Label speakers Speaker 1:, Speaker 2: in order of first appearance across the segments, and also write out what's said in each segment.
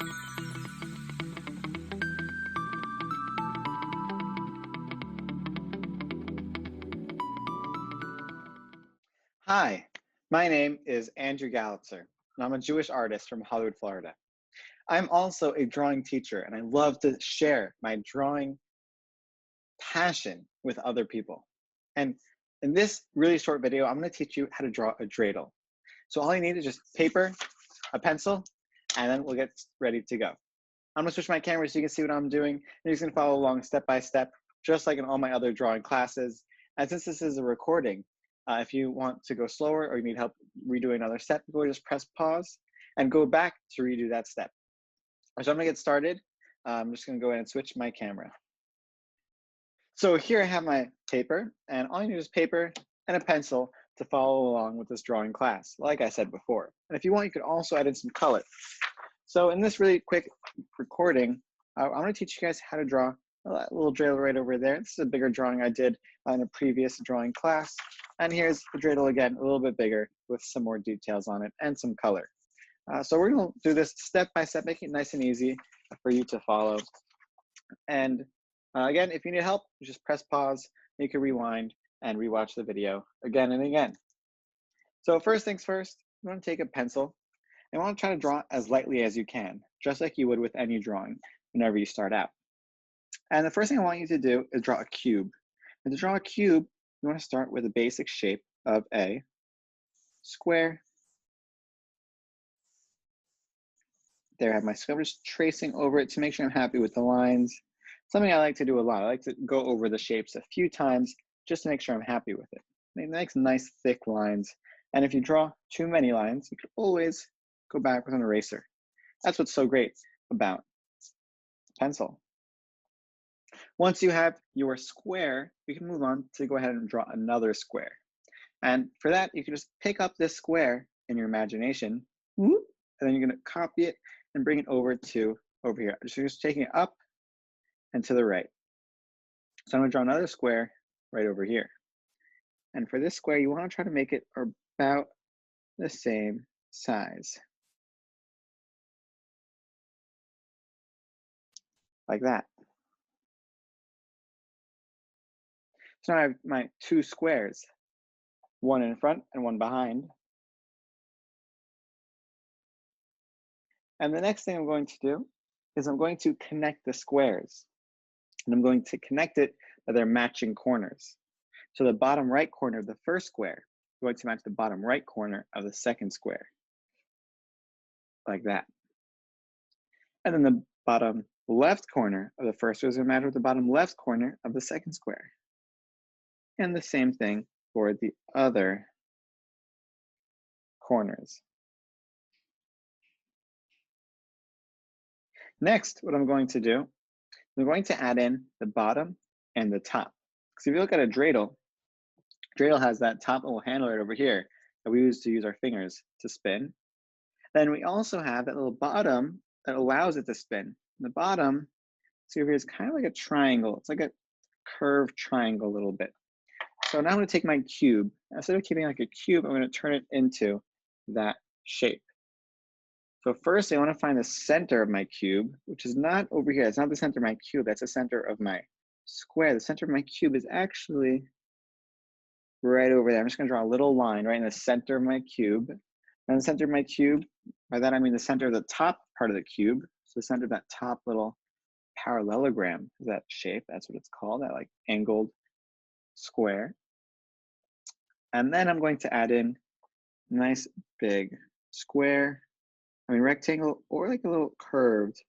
Speaker 1: Hi, my name is Andrew Gallitzer, and I'm a Jewish artist from Hollywood, Florida. I'm also a drawing teacher, and I love to share my drawing passion with other people. And in this really short video, I'm going to teach you how to draw a dreidel. So all you need is just paper, a pencil, and then we'll get ready to go. I'm going to switch my camera so you can see what I'm doing, and you're just going to follow along step by step, just like in all my other drawing classes. And since this is a recording, if you want to go slower or you need help redoing another step, go just press pause and go back to redo that step. So I'm going to get started. I'm just going to go ahead and switch my camera. So here I have my paper, and all you need is paper and a pencil to follow along with this drawing class, like I said before. And if you want, you could also add in some color. So in this really quick recording, I'm going to teach you guys how to draw a little dreidel right over there. This is a bigger drawing I did in a previous drawing class. And here's the dreidel again, a little bit bigger with some more details on it and some color. So we're going to do this step by step, making it nice and easy for you to follow. And again, if you need help, just press pause. You can rewind and rewatch the video again and again. So first things first, you want to take a pencil and want to try to draw as lightly as you can, just like you would with any drawing whenever you start out. And the first thing I want you to do is draw a cube. And to draw a cube, you want to start with a basic shape of a square. There I have my square, just tracing over it to make sure I'm happy with the lines. Something I like to do a lot. I like to go over the shapes a few times just to make sure I'm happy with it. It makes nice thick lines. And if you draw too many lines, you can always go back with an eraser. That's what's so great about pencil. Once you have your square, we can move on to go ahead and draw another square. And for that, you can just pick up this square in your imagination, and then you're going to copy it and bring it over here. So you're just taking it up and to the right. So I'm going to draw another square right over here. And for this square, you want to try to make it about the same size. Like that. So now I have my two squares, one in front and one behind. And the next thing I'm going to do is I'm going to connect the squares. And I'm going to connect it by their matching corners. So the bottom right corner of the first square is going to match the bottom right corner of the second square. Like that. And then the bottom left corner of the first square is going to match with the bottom left corner of the second square. And the same thing for the other corners. Next, what I'm going to do, I'm going to add in the bottom and the top. Because if you look at a dreidel has that top little handle right over here that we use our fingers to spin. Then we also have that little bottom that allows it to spin. And the bottom, see over here, is kind of like a triangle. It's like a curved triangle a little bit. So now I'm going to take my cube. Instead of keeping it like a cube, I'm going to turn it into that shape. So first, I want to find the center of my cube, which is not over here. It's not the center of my cube. That's the center of my square. The center of my cube is actually right over there. I'm just going to draw a little line right in the center of my cube. And the center of my cube, by that I mean the center of the top part of the cube. So the center of that top little parallelogram is that shape. That's what it's called, that like angled square. And then I'm going to add in a nice big square, rectangle, or like a little curved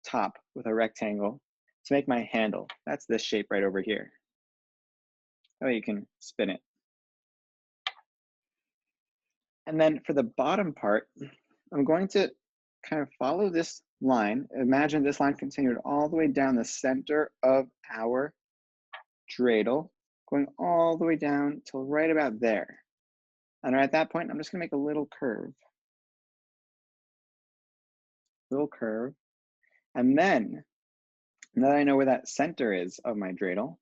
Speaker 1: top with a rectangle to make my handle. That's this shape right over here. That way you can spin it. And then for the bottom part, I'm going to kind of follow this line. Imagine this line continued all the way down the center of our dreidel, going all the way down till right about there. And at that point, I'm just going to make a little curve. And then, now that I know where that center is of my dreidel,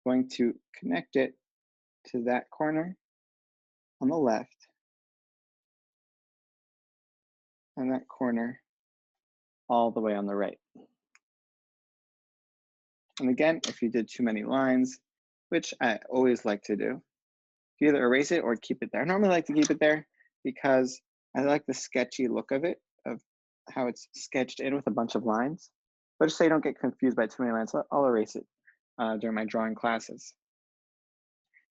Speaker 1: I'm going to connect it to that corner on the left and that corner all the way on the right. And again, if you did too many lines, which I always like to do, you either erase it or keep it there. I normally like to keep it there because I like the sketchy look of it, of how it's sketched in with a bunch of lines. But just so you don't get confused by too many lines, I'll erase it during my drawing classes.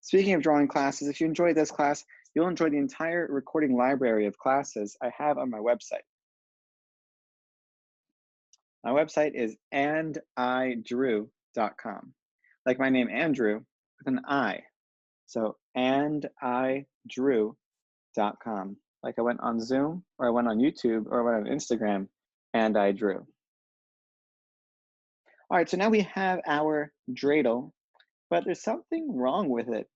Speaker 1: Speaking of drawing classes, if you enjoyed this class, you'll enjoy the entire recording library of classes I have on my website. My website is andidrew.com. Like my name, Andrew, with an I. So andidrew.com. Like I went on Zoom, or I went on YouTube, or I went on Instagram, and I drew. All right, so now we have our dreidel, but there's something wrong with it.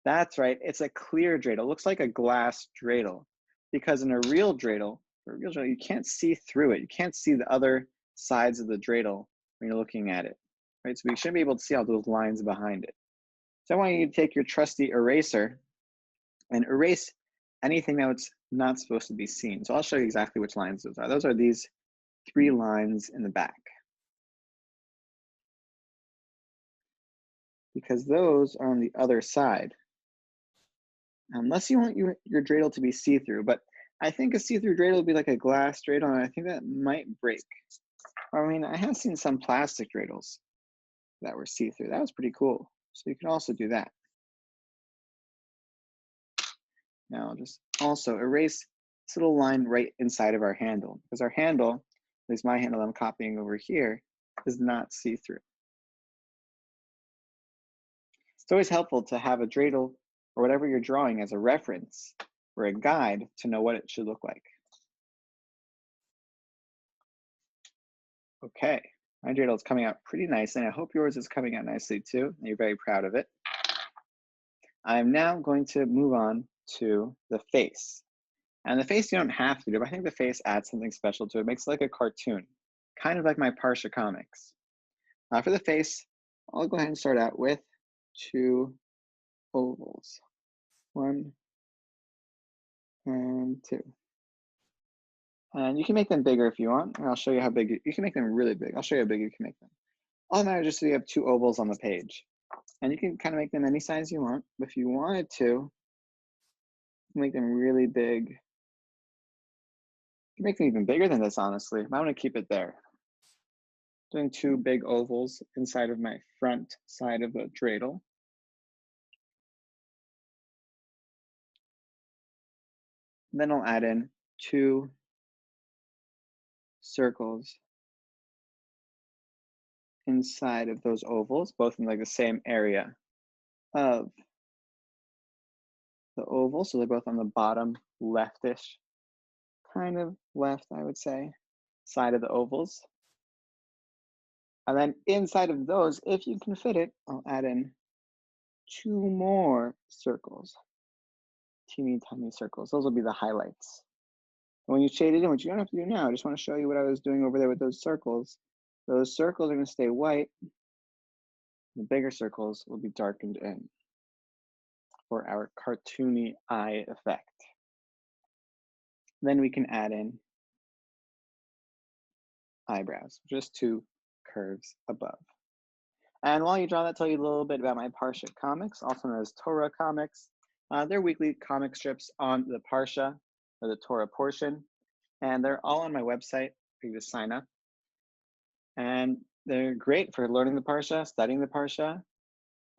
Speaker 1: That's right, it's a clear dreidel. It looks like a glass dreidel, because in a real dreidel, you can't see through it. You can't see the other sides of the dreidel when you're looking at it, right? So we should be able to see all those lines behind it. So I want you to take your trusty eraser and erase anything that's not supposed to be seen. So I'll show you exactly which lines those are. Those are these 3 lines in the back, because those are on the other side. Unless you want your dreidel to be see-through, but I think a see-through dreidel would be like a glass dreidel, and I think that might break. I mean, I have seen some plastic dreidels that were see-through. That was pretty cool. So you can also do that. Now I'll just also erase this little line right inside of our handle, because our handle, at least my handle I'm copying over here, is not see-through. It's always helpful to have a dreidel or whatever you're drawing as a reference or a guide to know what it should look like. Okay, my dreidel is coming out pretty nicely, and I hope yours is coming out nicely too, and you're very proud of it. I'm now going to move on to the face. And the face you don't have to do, but I think the face adds something special to it. It makes it like a cartoon, kind of like my Parsha Comics. For the face, I'll go ahead and start out with 2 ovals. 1 and 2. And you can make them bigger if you want, and I'll show you how big. You can make them really big. I'll show you how big you can make them. All that matters is just so you have 2 ovals on the page. And you can kind of make them any size you want, but if you wanted to, make them really big. You can make them even bigger than this, honestly. I want to keep it there. Doing 2 big ovals inside of my front side of the dreidel. Then I'll add in 2 circles inside of those ovals, both in like the same area of the oval. So they're both on the bottom leftish, kind of left, I would say, side of the ovals. And then inside of those, if you can fit it, I'll add in 2 more circles, teeny tiny circles. Those will be the highlights. And when you shade it in, which you don't have to do now, I just want to show you what I was doing over there with those circles. Those circles are going to stay white. The bigger circles will be darkened in for our cartoony eye effect. Then we can add in eyebrows, just 2 curves above. And while you draw that, tell you a little bit about my Parsha Comics, also known as Torah Comics. They're weekly comic strips on the Parsha, or the Torah portion, and they're all on my website for you to sign up. And they're great for learning the Parsha, studying the Parsha,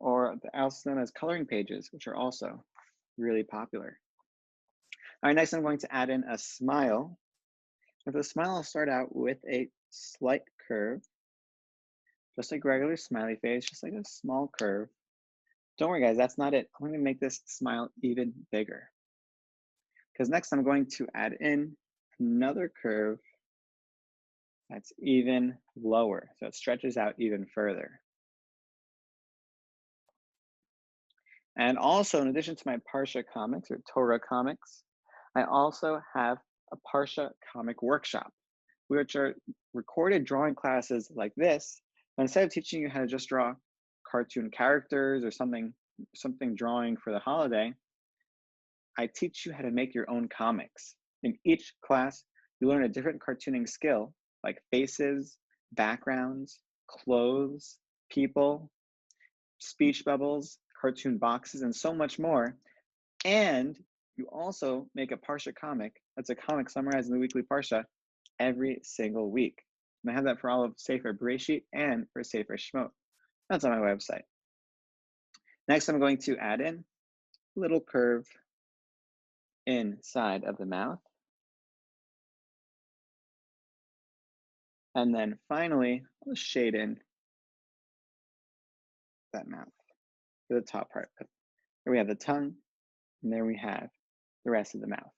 Speaker 1: or also known as coloring pages, which are also really popular. All right, next I'm going to add in a smile. And for the smile, I'll start out with a slight curve, just like regular smiley face, just like a small curve. Don't worry, guys, that's not it. I'm going to make this smile even bigger, because next I'm going to add in another curve that's even lower, so it stretches out even further. And also, in addition to my Parsha Comics or Torah Comics, I also have a Parsha Comic Workshop, which are recorded drawing classes like this. But instead of teaching you how to just draw cartoon characters or something drawing for the holiday, I teach you how to make your own comics. In each class, you learn a different cartooning skill like faces, backgrounds, clothes, people, speech bubbles, cartoon boxes, and so much more. And you also make a Parsha comic. That's a comic summarizing the weekly Parsha every single week. And I have that for all of Sefer Bereshit and for Sefer Shemot. That's on my website. Next, I'm going to add in a little curve inside of the mouth. And then finally, I'll shade in that mouth for the top part. There we have the tongue, and there we have the rest of the mouth.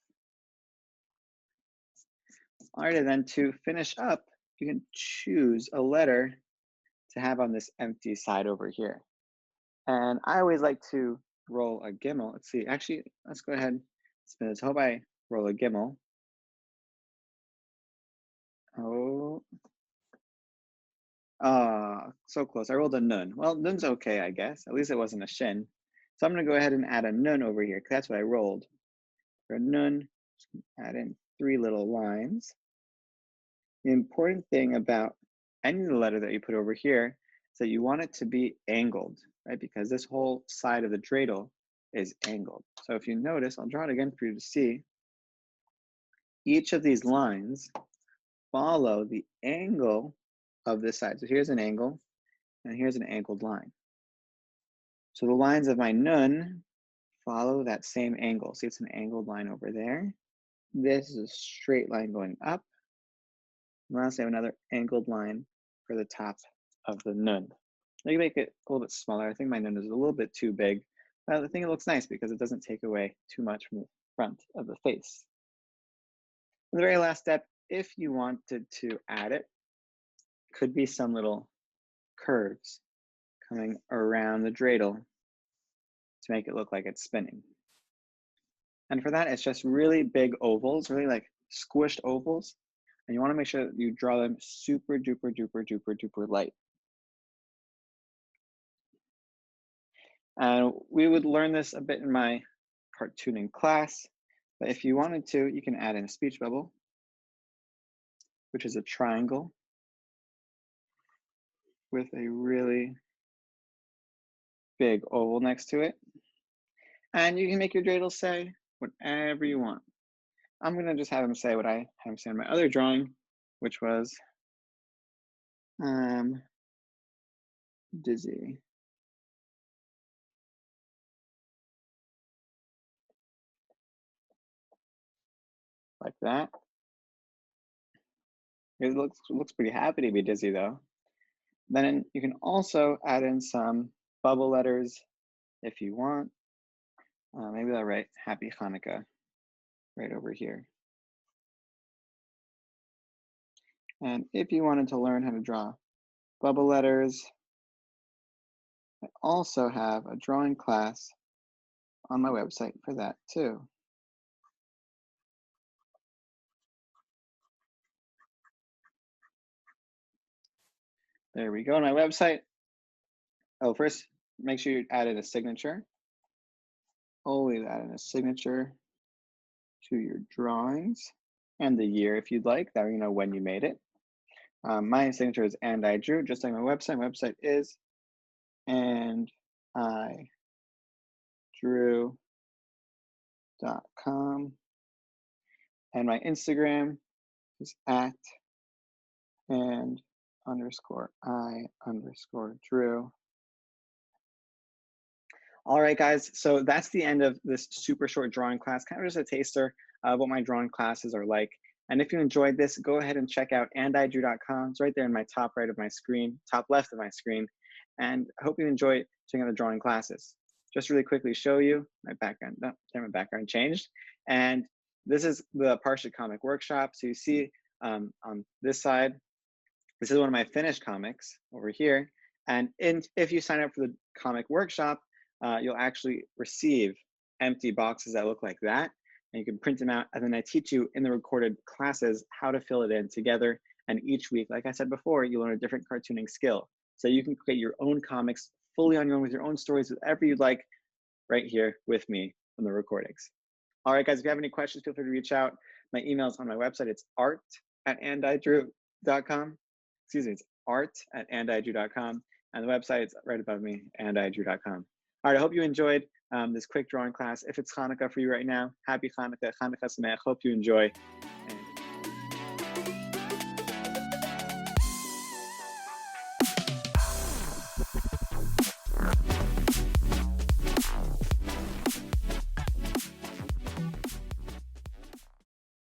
Speaker 1: All right, and then to finish up, you can choose a letter to have on this empty side over here. And I always like to roll a gimel. Let's see, actually, let's go ahead and spin this. Hope I roll a gimel. Oh, so close. I rolled a nun. Well, nun's okay, I guess. At least it wasn't a shin. So I'm going to go ahead and add a nun over here because that's what I rolled. For a nun, add in 3 little lines. The important thing about any of the letter that you put over here is that you want it to be angled, right? Because this whole side of the dreidel is angled. So if you notice, I'll draw it again for you to see. Each of these lines follow the angle of this side. So here's an angle, and here's an angled line. So the lines of my nun follow that same angle. See, it's an angled line over there. This is a straight line going up. And lastly, I have another angled line for the top of the nun. I can make it a little bit smaller. I think my nun is a little bit too big. But I think it looks nice because it doesn't take away too much from the front of the face. And the very last step, if you wanted to add it, could be some little curves coming around the dreidel to make it look like it's spinning. And for that, it's just really big ovals, really like squished ovals. And you want to make sure that you draw them super duper duper duper duper light. And we would learn this a bit in my cartooning class, but if you wanted to, you can add in a speech bubble, which is a triangle with a really big oval next to it. And you can make your dreidel say whatever you want. I'm gonna just have him say what I have him say in my other drawing, which was dizzy. Like that. It looks pretty happy to be dizzy though. Then you can also add in some bubble letters if you want. Maybe I'll write Happy Hanukkah right over here. And if you wanted to learn how to draw bubble letters, I also have a drawing class on my website for that too. There we go on my website. Oh, first, make sure you add in a signature. Always add in a signature to your drawings and the year if you'd like, that way you know when you made it. My signature is and I drew, just like my website. My website is andidrew.com. And my Instagram is @and_I_Drew. All right, guys, so that's the end of this super short drawing class, kind of just a taster of what my drawing classes are like. And if you enjoyed this, go ahead and check out andidrew.com. It's right there in my top right of my screen, top left of my screen. And I hope you enjoy checking out the drawing classes. Just really quickly show you my background. Oh, my background changed. And this is the Parsha Comic Workshop. So you see on this side, this is one of my finished comics over here. And if you sign up for the comic workshop, you'll actually receive empty boxes that look like that. And you can print them out. And then I teach you in the recorded classes how to fill it in together. And each week, like I said before, you learn a different cartooning skill. So you can create your own comics fully on your own with your own stories, whatever you'd like, right here with me on the recordings. All right, guys, if you have any questions, feel free to reach out. My email is on my website. It's art@andidrew.com. Excuse me, it's art@andidrew.com. And the website is right above me, andidrew.com. All right, I hope you enjoyed this quick drawing class. If it's Hanukkah for you right now, happy Hanukkah, Hanukkah Sameach. Hope you enjoy